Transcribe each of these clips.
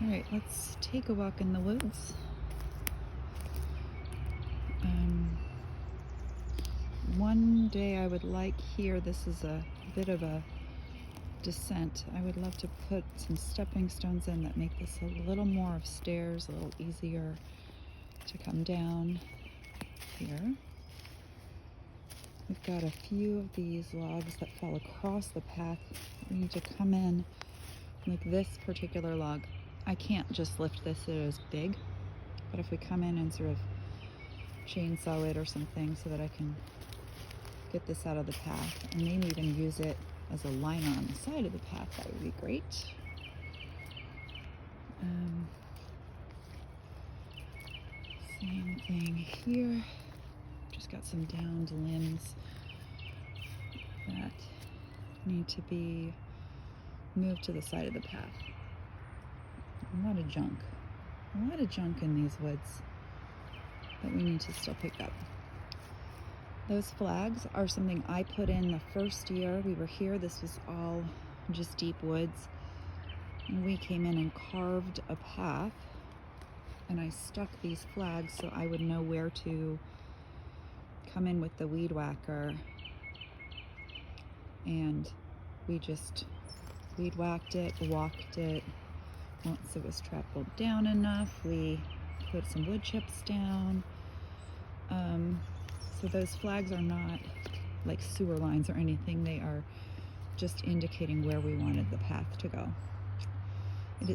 Alright, let's take a walk in the woods. One day I would like here, this is a bit of a descent. I would love to put some stepping stones in that make this a little more of stairs, a little easier to come down here. We've got a few of these logs that fall across the path. We need to come in, like this particular log. I can't just lift this, it is big, but if we come in and sort of chainsaw it or something so that I can get this out of the path, and maybe even use it as a liner on the side of the path, that would be great. Same thing here. Just got some downed limbs that need to be moved to the side of the path. A lot of junk in these woods that we need to still pick up. Those flags are something I put in the first year we were here. This was all just deep woods. And we came in and carved a path, and I stuck these flags so I would know where to come in with the weed whacker. And we just weed whacked it, walked it. Once it was trampled down enough, we put some wood chips down. So those flags are not like sewer lines or anything. They are just indicating where we wanted the path to go.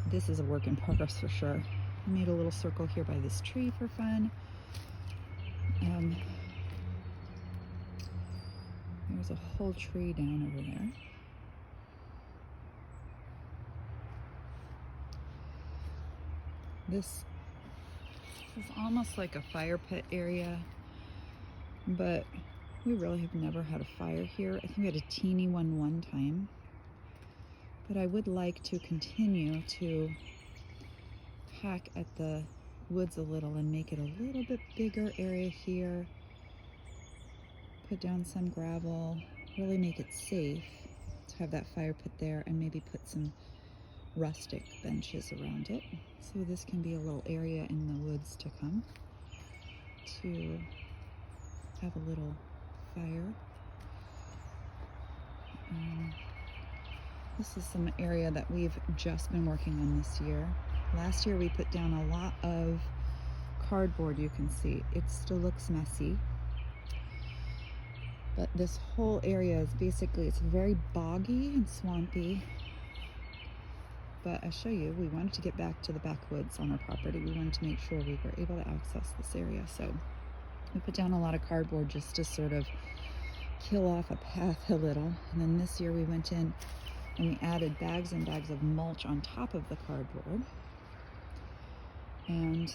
This is a work in progress for sure. I made a little circle here by this tree for fun. There's a whole tree down over there. This is almost like a fire pit area, but we really have never had a fire here. I think we had a teeny one time, but I would like to continue to hack at the woods a little and make it a little bit bigger area here. Put down some gravel, really make it safe to have that fire pit there, and maybe put some rustic benches around it. So this can be a little area in the woods to come to have a little fire. This is some area that we've just been working on this year. Last year we put down a lot of cardboard, you can see. It still looks messy, but this whole area is basically, it's very boggy and swampy. But I'll show you, we wanted to get back to the backwoods on our property. We wanted to make sure we were able to access this area. So we put down a lot of cardboard just to sort of kill off a path a little. And then this year we went in and we added bags and bags of mulch on top of the cardboard. And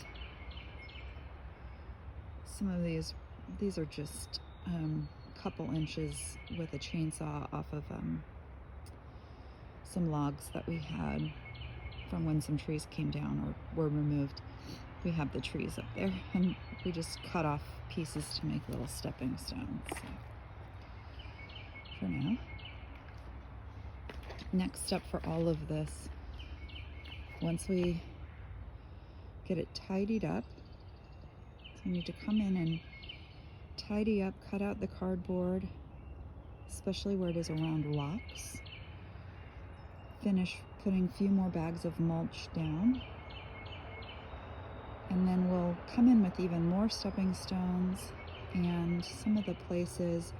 some of these are just a couple inches with a chainsaw off of some logs that we had from when some trees came down or were removed. We have the trees up there, and we just cut off pieces to make little stepping stones. So for now, next step for all of this, once we get it tidied up, so we need to come in and tidy up, cut out the cardboard, especially where it is around rocks. Finish putting a few more bags of mulch down, and then we'll come in with even more stepping stones, and some of the places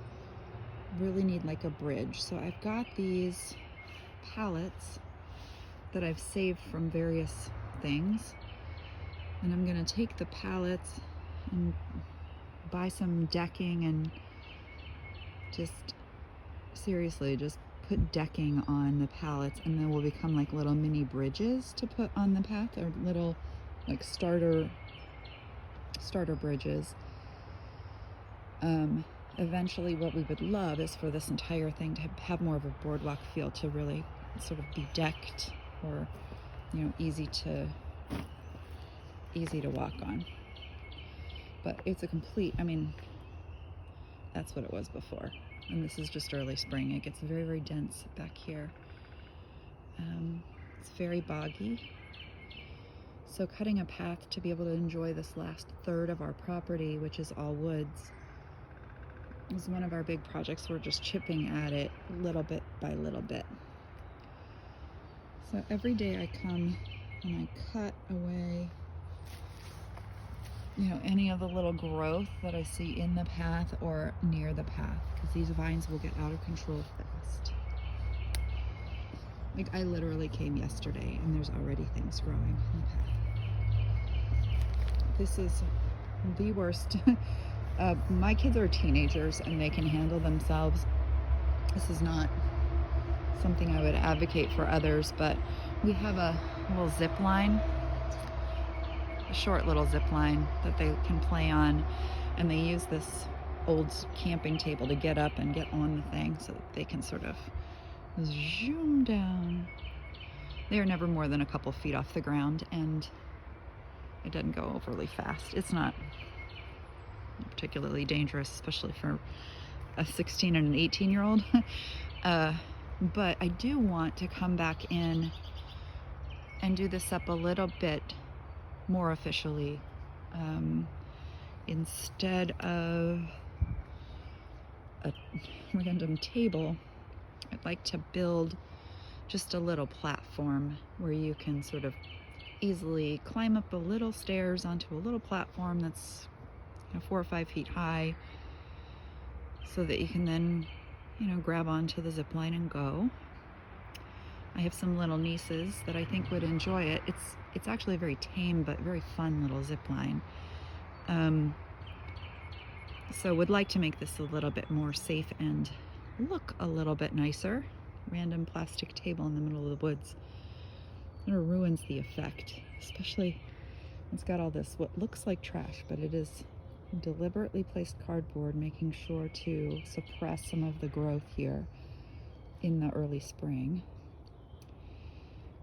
really need like a bridge. So I've got these pallets that I've saved from various things, and I'm gonna take the pallets and buy some decking and just seriously just put decking on the pallets, and then will become like little mini bridges to put on the path, or little like starter bridges. Eventually what we would love is for this entire thing to have more of a boardwalk feel, to really sort of be decked, or easy to walk on. But it's a complete, that's what it was before. And this is just early spring. It gets very dense back here. It's very boggy. So cutting a path to be able to enjoy this last third of our property, which is all woods, is one of our big projects. We're just chipping at it little bit by little bit. So every day I come and I cut away, any of the little growth that I see in the path or near the path, because these vines will get out of control fast. Like, I literally came yesterday and there's already things growing in the path. This is the worst. My kids are teenagers and they can handle themselves. This is not something I would advocate for others, but we have a little zip line, a short little zip line that they can play on, and they use this old camping table to get up and get on the thing so that they can sort of zoom down. They are never more than a couple feet off the ground, and it doesn't go overly fast. It's not particularly dangerous, especially for a 16 and an 18-year-old. But I do want to come back in and do this up a little bit more officially. Instead of a random table, I'd like to build just a little platform where you can sort of easily climb up the little stairs onto a little platform that's 4 or 5 feet high, so that you can then grab onto the zip line and go. I have some little nieces that I think would enjoy it. It's actually a very tame but very fun little zip line. So would like to make this a little bit more safe and look a little bit nicer. Random plastic table in the middle of the woods. It ruins the effect, especially it's got all this what looks like trash, but it is deliberately placed cardboard, making sure to suppress some of the growth here in the early spring.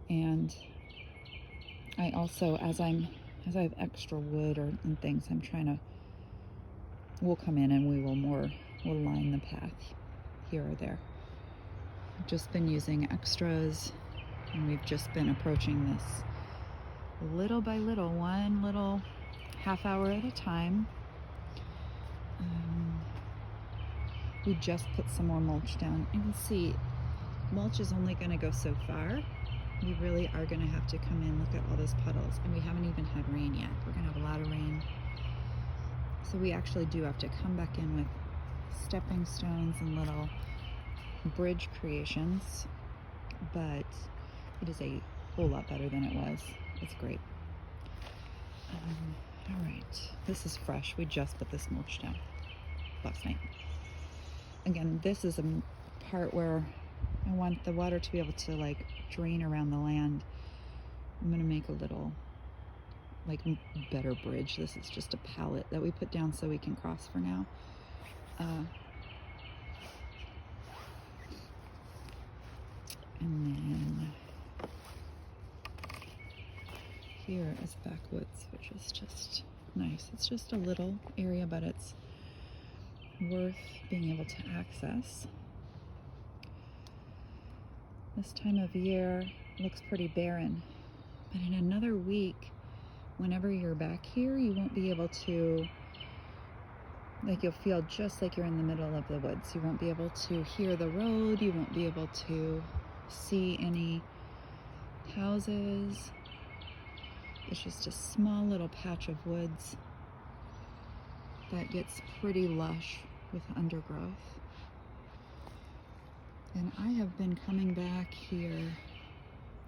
And I also, as I have extra wood and things, we'll come in and we'll line the path here or there. I've just been using extras, and we've just been approaching this little by little, one little half hour at a time. We just put some more mulch down. You can see mulch is only going to go so far. We really are going to have to come in, look at all those puddles, and we haven't even had rain yet. We're going to have a lot of rain. So we actually do have to come back in with stepping stones and little bridge creations, but it is a whole lot better than it was. It's great. All right, this is fresh. We just put this mulch down last night. Again, this is a part where I want the water to be able to drain around the land. I'm gonna make a little better bridge. This is just a pallet that we put down so we can cross for now. And then here is backwoods, which is just nice. It's just a little area, but it's worth being able to access. This time of year looks pretty barren, but in another week, whenever you're back here, you won't be able to, you'll feel just like you're in the middle of the woods. You won't be able to hear the road. You won't be able to see any houses. It's just a small little patch of woods that gets pretty lush with undergrowth. And I have been coming back here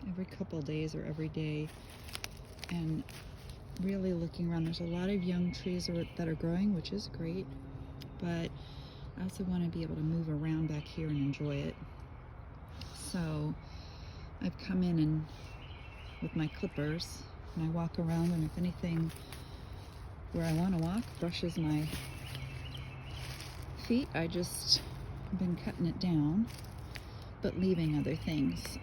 every couple days or every day and really looking around. There's a lot of young trees that are growing, which is great, but I also want to be able to move around back here and enjoy it. So I've come in and with my clippers, and I walk around, and if anything where I want to walk brushes my feet, I just been cutting it down, but leaving other things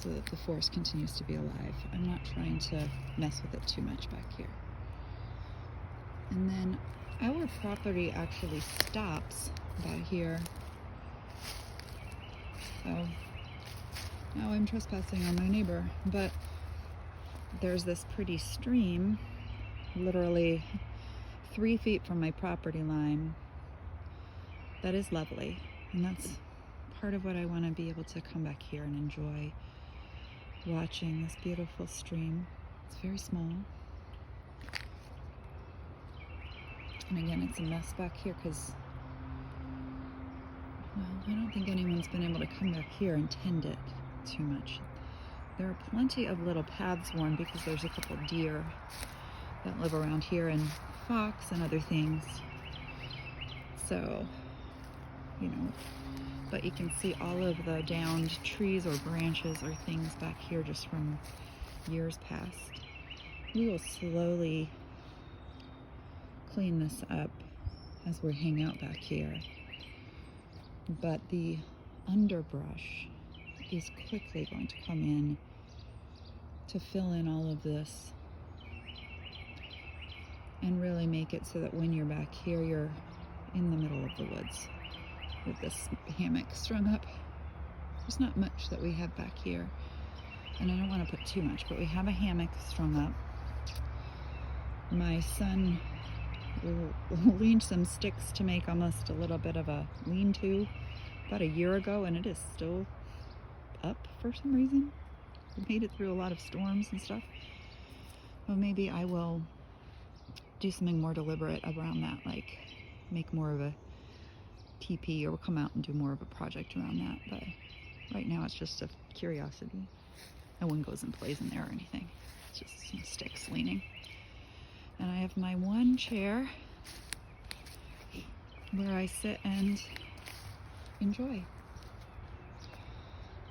so that the forest continues to be alive. I'm not trying to mess with it too much back here. And then our property actually stops about here. So now I'm trespassing on my neighbor, but there's this pretty stream literally 3 feet from my property line that is lovely, and that's part of what I want to be able to come back here and enjoy, watching this beautiful stream. It's very small, and again, it's a mess back here because, well, I don't think anyone's been able to come back here and tend it too much. There are plenty of little paths worn because there's a couple deer that live around here, and fox and other things. So, you know, but you can see all of the downed trees or branches or things back here just from years past. We will slowly clean this up as we hang out back here. But the underbrush is quickly going to come in to fill in all of this and really make it so that when you're back here, you're in the middle of the woods with this hammock strung up. There's not much that we have back here, and I don't want to put too much, but we have a hammock strung up. My son leaned some sticks to make almost a little bit of a lean-to about a year ago, and it is still up for some reason. We made it through a lot of storms and stuff. Well, maybe I will do something more deliberate around that, like make more of a TP, or we'll come out and do more of a project around that. But right now it's just a curiosity. No one goes and plays in there or anything. It's just some sticks leaning. And I have my one chair where I sit and enjoy.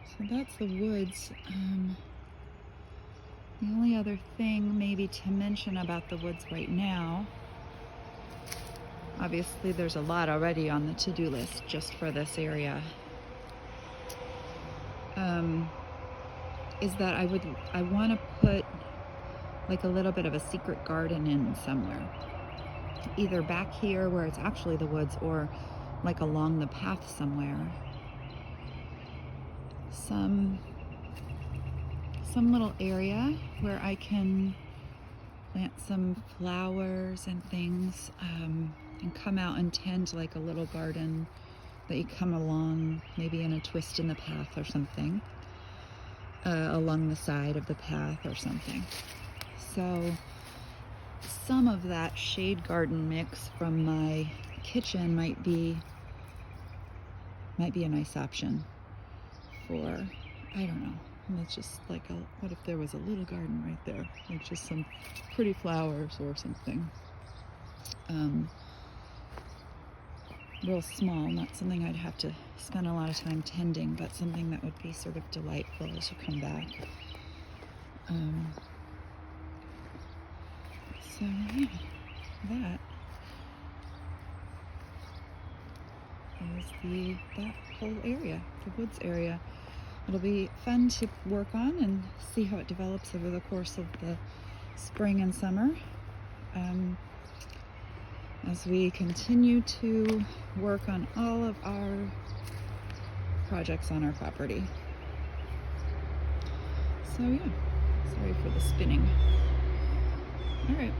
So that's the woods. The only other thing maybe to mention about the woods right now, obviously there's a lot already on the to-do list just for this area, is that I want to put like a little bit of a secret garden in somewhere, either back here where it's actually the woods, or like along the path somewhere. Some little area where I can plant some flowers and things, and come out and tend like a little garden that you come along, maybe in a twist in the path or something, along the side of the path or something. So some of that shade garden mix from my kitchen might be a nice option for, I don't know, it's just like what if there was a little garden right there, like just some pretty flowers or something, real small, not something I'd have to spend a lot of time tending, but something that would be sort of delightful as you come back. So yeah, that is that whole area, the woods area. It'll be fun to work on and see how it develops over the course of the spring and summer, as we continue to work on all of our projects on our property. So yeah, sorry for the spinning. All right.